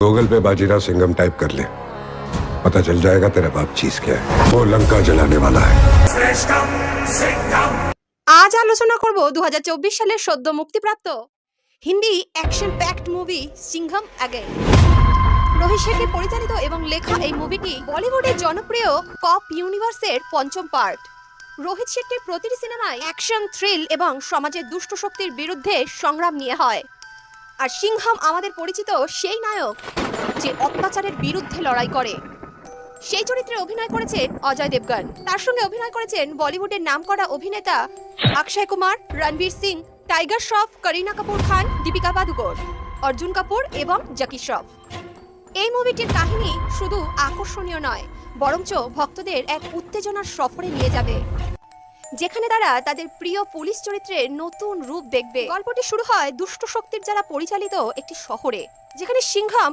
Google पे Bajirao Singham type कर ले, पता चल जाएगा तेरा बाप चीज क्या है। वो लंका जलाने वाला है। আজ আলোচনা করব 2024 সালের সদ্য মুক্তিপ্রাপ্ত Hindi action packed movie Singham again. Rohit Shetty পরিচালিত এবং লেখা এই মুভিটি বলিউডের জনপ্রিয় কপ ইউনিভার্সের পঞ্চম পার্ট। রোহিত শেট্টির প্রতিটি সিনেমায় অ্যাকশন, থ্রিল এবং সমাজের দুষ্ট শক্তির বিরুদ্ধে সংগ্রাম নিয়ে হয়। আর সিংঘম আমাদের পরিচিত সেই নায়ক যে অত্যাচারের বিরুদ্ধে লড়াই করে। সেই চরিত্রে অভিনয় করেছেন অজয় দেবগন। তার সঙ্গে অভিনয় করেছেন বলিউডের নামকরা অভিনেতা অক্ষয় কুমার, রণবীর সিং, টাইগার শ্রফ, করিনা কাপুর খান, দীপিকা পাদুকোন, অর্জুন কাপুর এবং জ্যাকি শ্রফ। এই মুভিটির কাহিনী শুধু আকর্ষণীয় নয়, বরঞ্চ ভক্তদের এক উত্তেজনার সফরে নিয়ে যাবে, যেখানে তারা তাদের প্রিয় পুলিশ চরিত্রের নতুন রূপ দেখবে। গল্পটি শুরু হয় দুষ্ট শক্তির দ্বারা পরিচালিত একটি শহরে, যেখানে সিংঘম